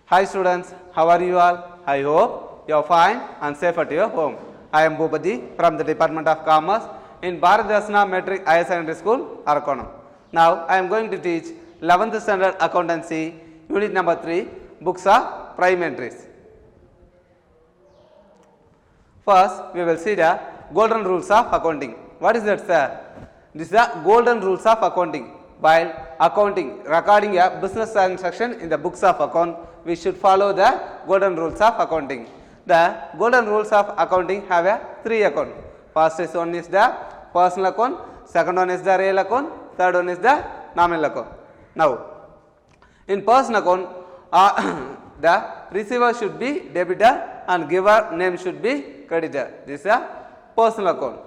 Hi students, how are you all? I hope you are fine and safe at your home. I am Bhupati from the Department of Commerce in Bharat Dasna Metric Higher Secondary School, Arakonam. Now I am going to teach 11th Standard Accountancy, Unit number 3, Books of Prime Entries. First, we will see the golden rules of accounting. What is that, sir? This is the golden rules of accounting. While recording a business transaction in the books of account, we should follow the golden rules of accounting. The golden rules of accounting have a 3 account. First one is the personal account, second one is the real account, third one is the nominal account. Now, in personal account, the receiver should be debitor and giver name should be creditor. This is a personal account.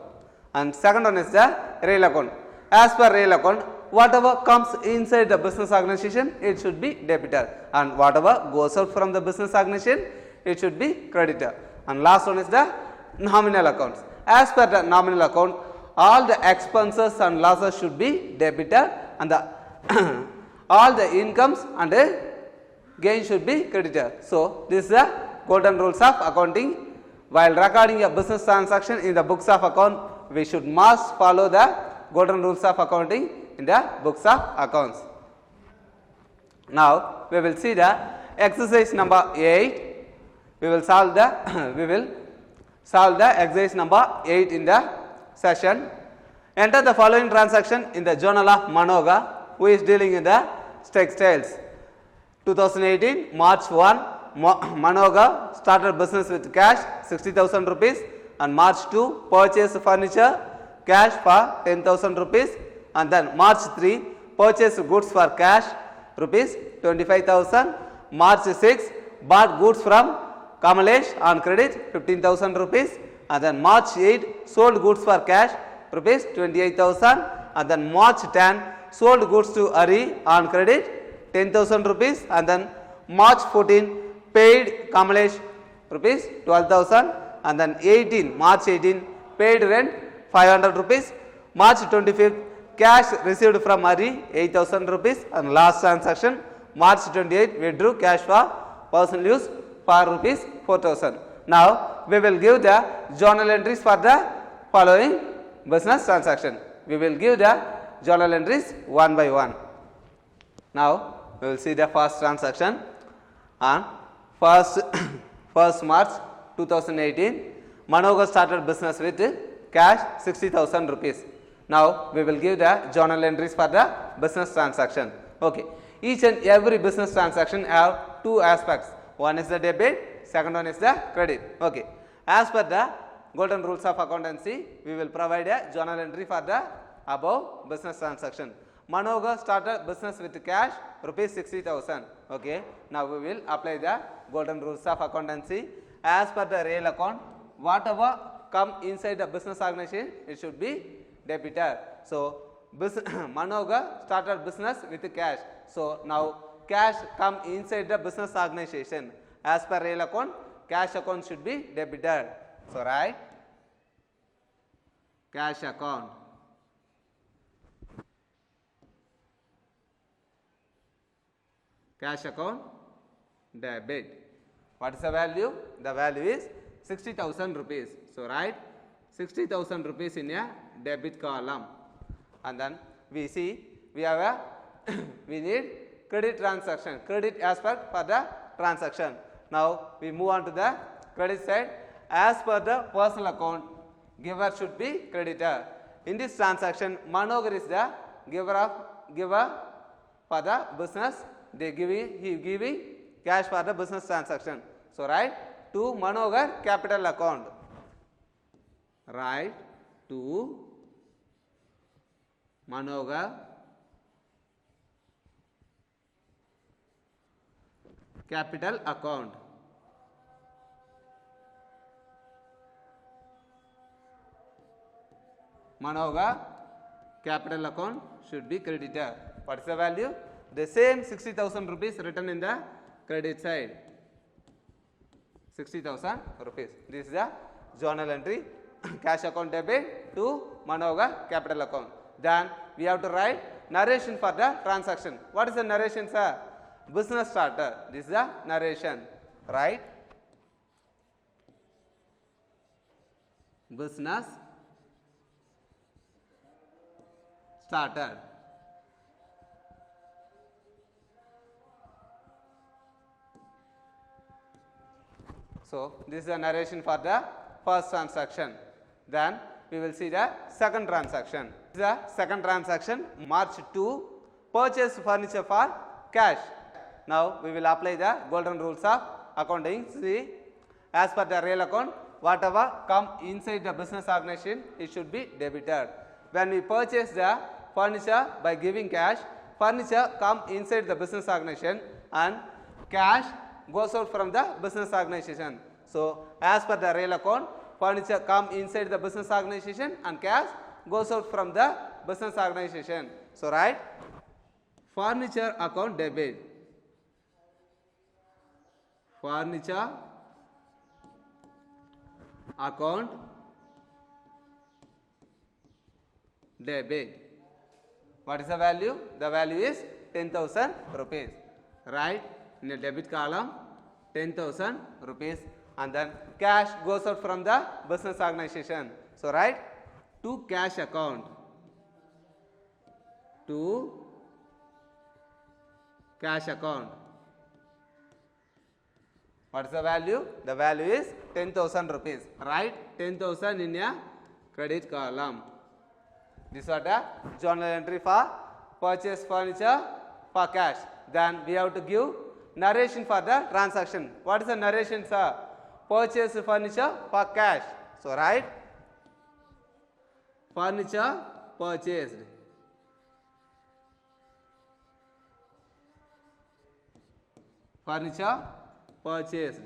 And second one is the real account. As per real account, whatever comes inside the business organization, it should be debitor, and whatever goes out from the business organization, it should be creditor. And last one is the nominal accounts. As per the nominal account, all the expenses and losses should be debitor, and the all the incomes and gain should be creditor. So this is the golden rules of accounting. While recording a business transaction in the books of account, we should must follow the golden rules of accounting in the books of accounts. Now we will see the exercise number 8. We will solve the exercise number 8 in the session. Enter the following transaction in the journal of Manoga, who is dealing in the textiles. 2018 March 1, Manoga started business with cash 60,000 rupees, and March 2 purchased furniture cash for 10,000 rupees, and then March 3 purchased goods for cash rupees 25,000. March 6 bought goods from Kamalesh on credit 15,000 rupees, and then March 8 sold goods for cash rupees 28,000, and then March 10 sold goods to Ari on credit 10,000 rupees, and then March 14 paid Kamalesh rupees 12,000, and then March 18 paid rent 500 rupees. March 25th cash received from Ari 8,000 rupees, and last transaction March 28 withdrew cash for personal use for rupees 4,000. Now we will give the journal entries for the following business transaction. We will give the journal entries one by one. Now we will see the first transaction on 1st March 2018. Manoga started business with cash 60,000 rupees. Now we will give the journal entries for the business transaction. Okay. Each and every business transaction have 2 aspects. One is the debit, second one is the credit. Okay. As per the golden rules of accountancy, we will provide a journal entry for the above business transaction. Manoga started business with cash rupees 60,000. Okay. Now we will apply the golden rules of accountancy. As per the real account, whatever come inside the business organization, it should be debitor. So Manoga started business with cash. So now cash come inside the business organization. As per real account, cash account should be debitor. So right, cash account. Cash account debit. What is the value? The value is 60,000 rupees. So write 60,000 rupees in a debit column. And then we see we have a we need credit transaction, credit aspect for the transaction. Now we move on to the credit side. As per the personal account, giver should be creditor. In this transaction, Manogar is the giver for the business. He giving cash for the business transaction. So write to Manogar capital account. Write to Manogar capital account. Manoga capital account should be creditor. What is the value? The same 60,000 rupees written in the credit side. 60,000 rupees. This is the journal entry. Cash account debit to Manoga capital account. Then we have to write narration for the transaction. What is the narration, sir? business starter. This is the narration, right? Business starter. So this is the narration for the first transaction. Then we will see the second transaction. This is the second transaction, March 2, purchase furniture for cash. Now we will apply the golden rules of accounting. See, as per the real account, whatever come inside the business organization, it should be debited. When we purchase the furniture by giving cash, furniture come inside the business organization and cash goes out from the business organization. So as per the real account, furniture come inside the business organization and cash goes out from the business organization. So write furniture account debit. Furniture account debit. What is the value? The value is 10,000 rupees. Right in the debit column 10,000 rupees, and then cash goes out from the business organization. So write to cash account. To cash account. What is the value? The value is 10,000 rupees. Write 10,000 in a credit column. This is what a journal entry for purchase furniture for cash. Then we have to give narration for the transaction. What is the narration, sir? Purchase furniture for cash. So write furniture purchased. Furniture purchased.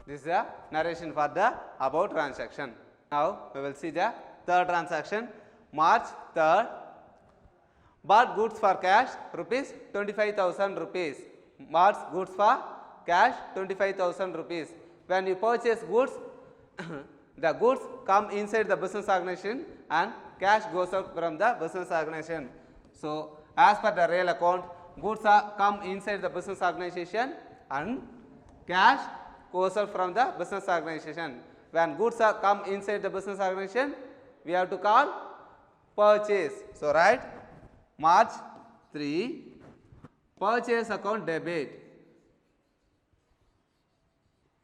This is the narration for the above transaction. Now we will see the third transaction. March 3rd, bought goods for cash rupees 25,000 rupees. Bought goods for cash 25,000 rupees. When you purchase goods, the goods come inside the business organization and cash goes out from the business organization. So as per the real account, goods are come inside the business organization and cash goes out from the business organization. When goods are come inside the business organization, we have to call purchase. So write March 3, purchase account debit.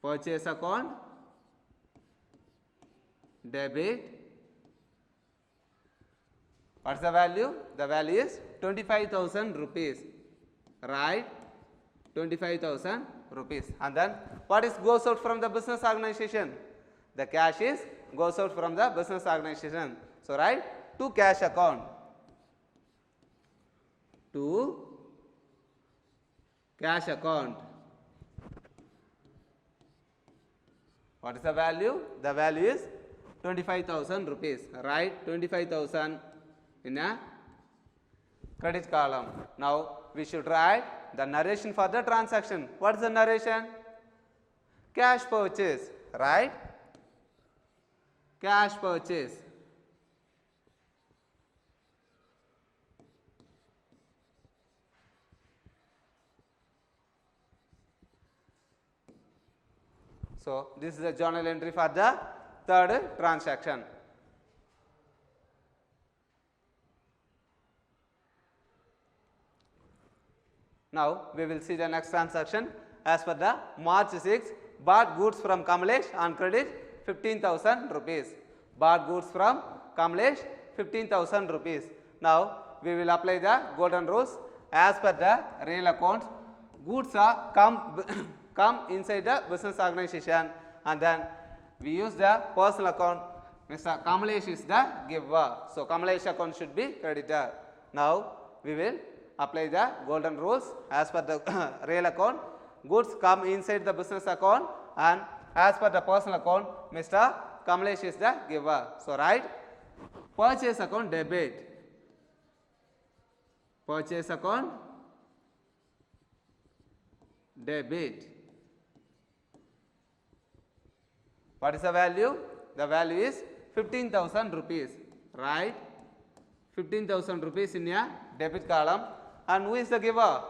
Purchase account debit. What's the value? The value is 25,000 rupees. Right? 25,000 rupees. And then what is goes out from the business organization? The cash is goes out from the business organization. So write to cash account. To cash account. What is the value? The value is 25,000 rupees. Write 25,000 in a credit column. Now we should write the narration for the transaction. What is the narration? Cash purchase. Right? Cash purchase. So this is the journal entry for the third transaction. Now we will see the next transaction. As per the March 6, bought goods from Kamlesh on credit 15,000 rupees. Bought goods from Kamlesh 15,000 rupees. Now we will apply the golden rules. As per the real account, goods are come inside the business organization, and then we use the personal account. Mr. Kamlesh is the giver. So Kamlesh account should be credited. Now we will apply the golden rules. As per the real account, goods come inside the business account, and as per the personal account, Mr. Kamlesh is the giver. So write purchase account debit. Purchase account debit. What is the value? The value is 15,000 rupees. Right? 15,000 rupees in a debit column. And who is the giver?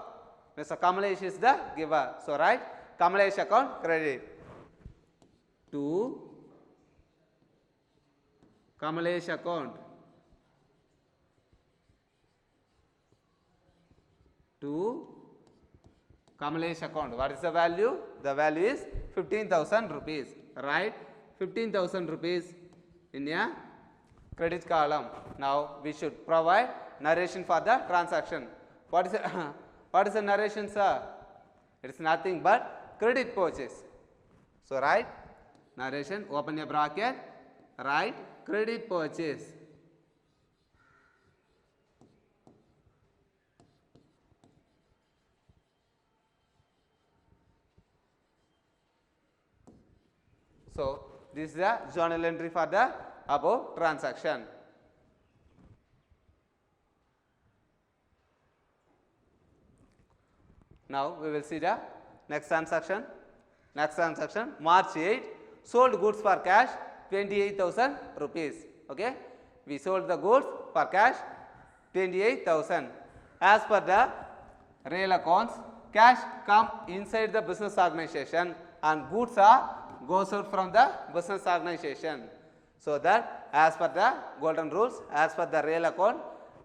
Mr. Kamalesh is the giver. So right, Kamalesh account credit to Kamalesh account to Kamalesh account. What is the value? The value is 15,000 rupees. Right? 15,000 rupees in a credit column. Now we should provide narration for the transaction. What is the what is the narration, sir? It is nothing but credit purchase. So right, narration, open a bracket, write credit purchase. So this is the journal entry for the above transaction. Now we will see the next transaction. Next transaction, March 8, sold goods for cash 28,000 rupees. Okay, we sold the goods for cash 28,000. As per the real accounts, cash come inside the business organization and goods are goes out from the business organization. So that as per the golden rules, as per the real account,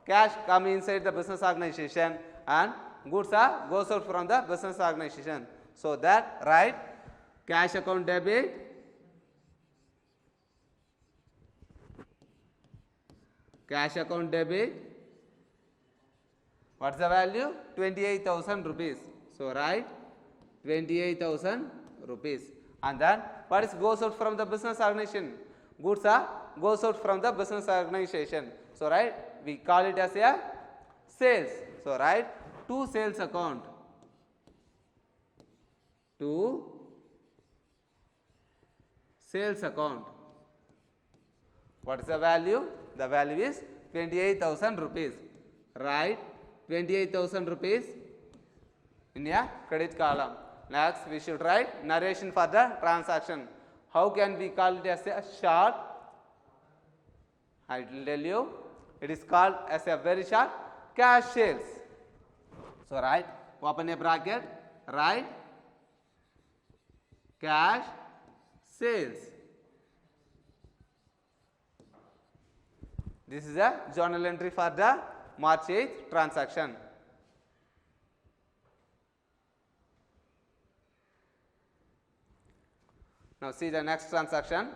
cash come inside the business organization and goods are goes out from the business organization. So that write cash account debit, cash account debit. What's the value? 28,000 rupees. So write 28,000 rupees. And then what is goes out from the business organization? Goods are goes out from the business organization. So right, we call it as a sales. So right, to sales account, to sales account. What is the value? The value is 28,000 rupees. Right, 28,000 rupees in a credit column. Next, we should write narration for the transaction. How can we call it as a short? I will tell you. It is called as a very short cash sales. So write, open a bracket, write cash sales. This is a journal entry for the March 8th transaction. Now see the next transaction.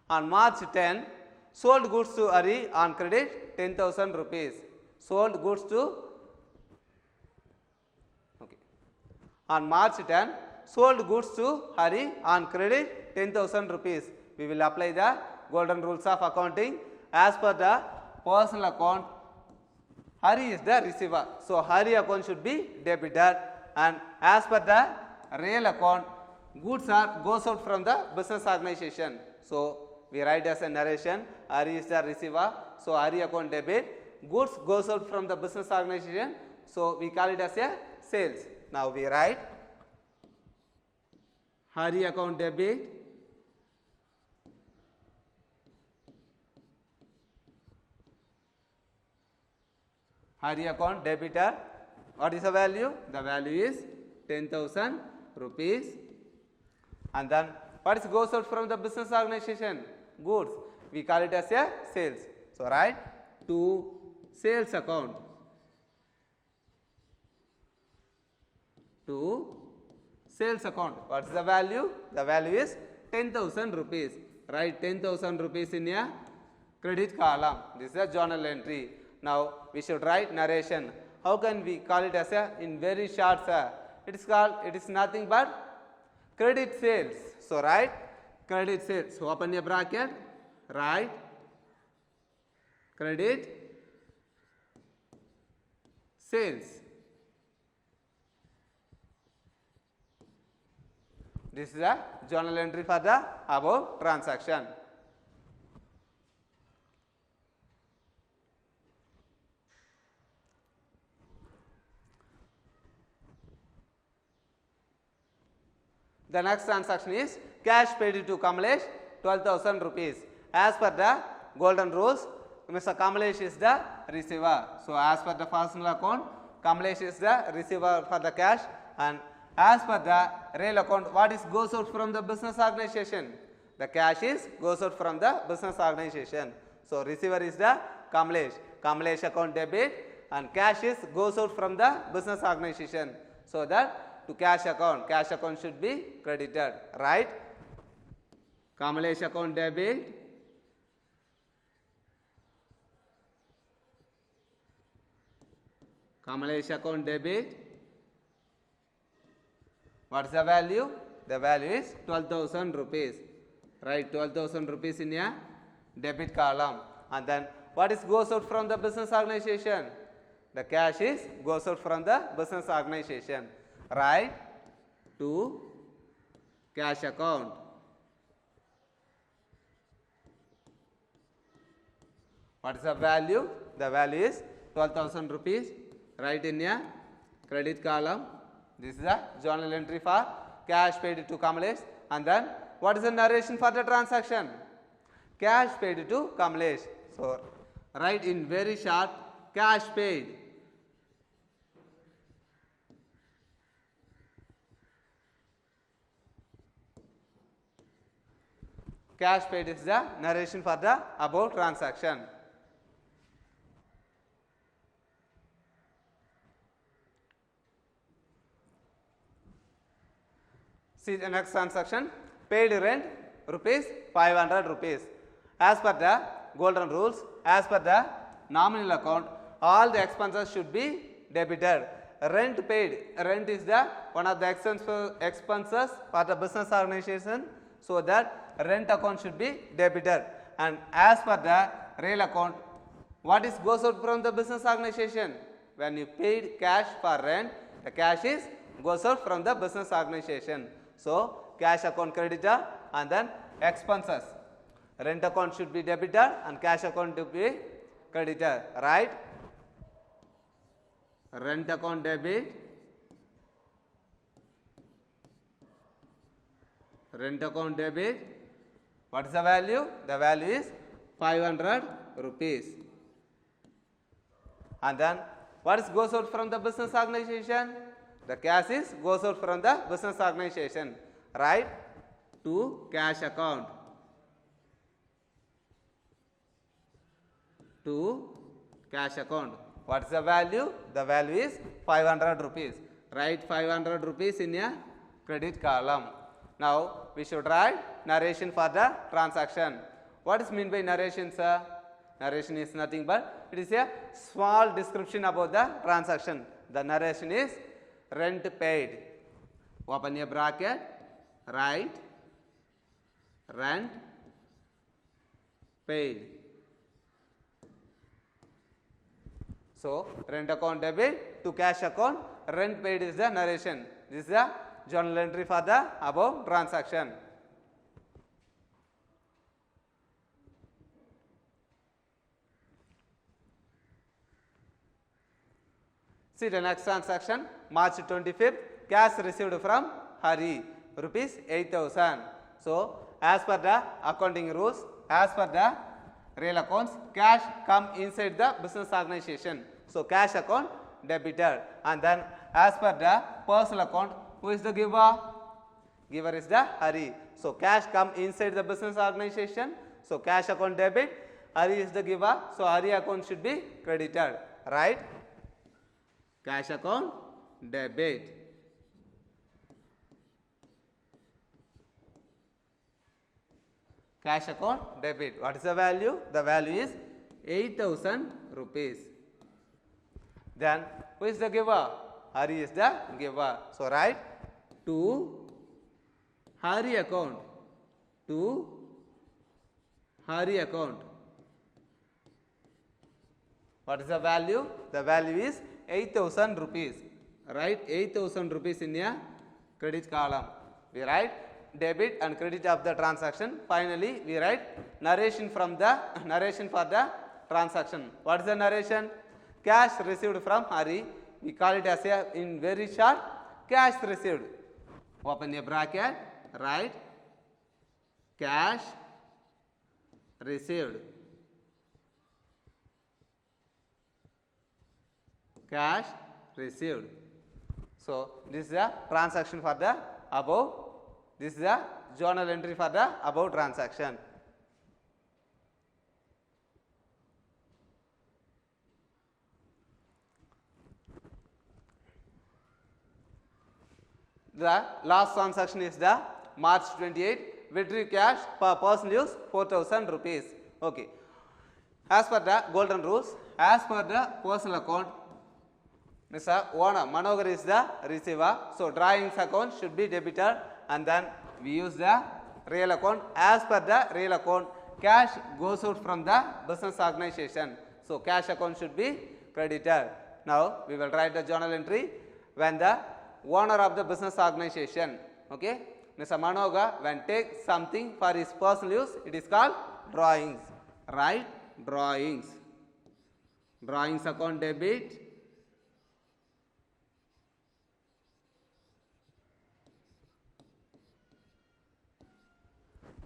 On March 10, sold goods to Hari on credit 10,000 rupees. Sold goods to on March 10, sold goods to Hari on credit 10,000 rupees. We will apply the golden rules of accounting. As per the personal account, Hari is the receiver. So Hari account should be debited, and as per the real account, goods are goes out from the business organization. So we write as a narration, Hari is the receiver. So Hari account debit, goods goes out from the business organization. So we call it as a sales. Now we write Hari account debit, Hari account debitor. What is the value? The value is 10,000 rupees. And then what is goes out from the business organization? Goods. We call it as a sales. So write to sales account. To sales account. What is the value? The value is 10,000 rupees. Write 10,000 rupees in a credit column. This is a journal entry. Now we should write narration. How can we call it as a in very short, sir? It is called, it is nothing but credit sales. So write credit sales. So open a bracket, write credit sales. This is a journal entry for the above transaction. The next transaction is cash paid to Kamalesh 12,000 rupees. as per the golden rules, Mr. Kamlesh is the receiver. So as per the personal account, Kamlesh is the receiver for the cash, and as per the real account, what is goes out from the business organization? The cash is goes out from the business organization. So receiver is the Kamlesh. Kamlesh account debit, and cash is goes out from the business organization. So that to cash account should be credited, right? Kamlesh account debit, Kamlesh account debit. What is the value? The value is 12,000 rupees. Right, 12,000 rupees in a debit column. And then what is goes out from the business organization? The cash is goes out from the business organization. Right, to cash account. What is the value? The value is 12,000 rupees. Right in a credit column. This is the journal entry for cash paid to Kamlesh. And then what is the narration for the transaction? Cash paid to Kamlesh. So write in very short, cash paid. Cash paid is the narration for the above transaction. See the next transaction, paid rent rupees 500 rupees. As per the golden rules, as per the nominal account, all the expenses should be debited. Rent paid, rent is the one of the expenses for the business organization, so that rent account should be debited. And as per the real account, what is goes out from the business organization? When you paid cash for rent, the cash is goes out from the business organization. So cash account creditor, and then expenses. Rent account should be debited and cash account to be credited, right? Rent account debit, rent account debit. What is the value? The value is 500 rupees. And then what is goes out from the business organization? The cash is goes out from the business organization, right? To cash account. To cash account. What is the value? The value is 500 rupees. Write 500 rupees in a credit column. Now we should write narration for the transaction. What is meant by narration, sir? Narration is nothing but it is a small description about the transaction. The narration is rent paid. Open a bracket. Write rent paid. So rent account debit to cash account, rent paid is the narration. This is the journal entry for the above transaction. See the next transaction, March 25th, cash received from Hari, rupees 8,000. So as per the accounting rules, as per the real accounts, cash come inside the business organization. So cash account debited, and then as per the personal account, who is the giver? Giver is the Hari. So cash come inside the business organization. So cash account debit, Hari is the giver. So Hari account should be credited, right? Cash account debit. Cash account debit. What is the value? The value is 8,000 rupees. Then who is the giver? Hari is the giver. So write to Hari account. To Hari account. What is the value? The value is 8,000 rupees. Write 8,000 rupees in a credit column. We write debit and credit of the transaction. Finally, we write narration from the narration for the transaction. What is the narration? Cash received from Hari. We call it as a in very short, cash received. Open a bracket. Write cash received. Cash received. So this is the transaction for the above. This is the journal entry for the above transaction. The last transaction is the March 28. Withdrew cash per person use 4,000 rupees. Okay. As per the golden rules, as per the personal account, Mr. Owner Manohar is the receiver. So drawings account should be debited, and then we use the real account. As per the real account, cash goes out from the business organization. So cash account should be credited. Now we will write the journal entry when the owner of the business organization, okay, Mr. Manohar, when take something for his personal use, it is called drawings. Right? Drawings. Drawings account debit.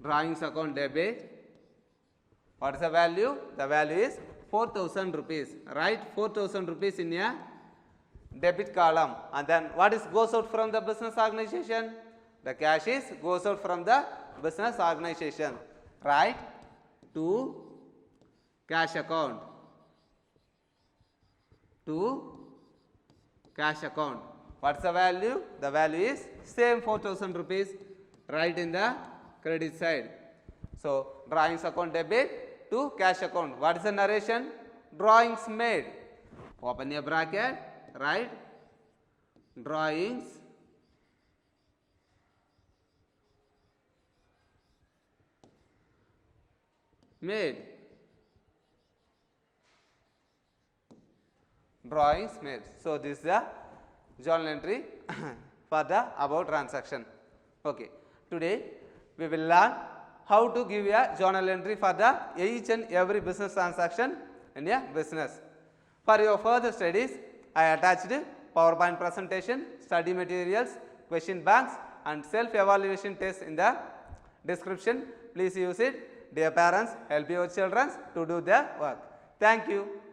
Drawings account debit. What is the value? The value is 4,000 rupees. Write 4,000 rupees in a debit column, and then what is goes out from the business organization? The cash is goes out from the business organization. Right? To cash account. To cash account. What's the value? The value is same 4,000 rupees. Right in the credit side. So drawings account debit to cash account. What is the narration? Drawings made. Open a bracket. Right? Drawings made. Drawings made. So this is the journal entry for the above transaction. Okay. Today we will learn how to give a journal entry for the each and every business transaction in a business. For your further studies, I attached PowerPoint presentation, study materials, question banks and self-evaluation tests in the description. Please use it. Dear parents, help your children to do their work. Thank you.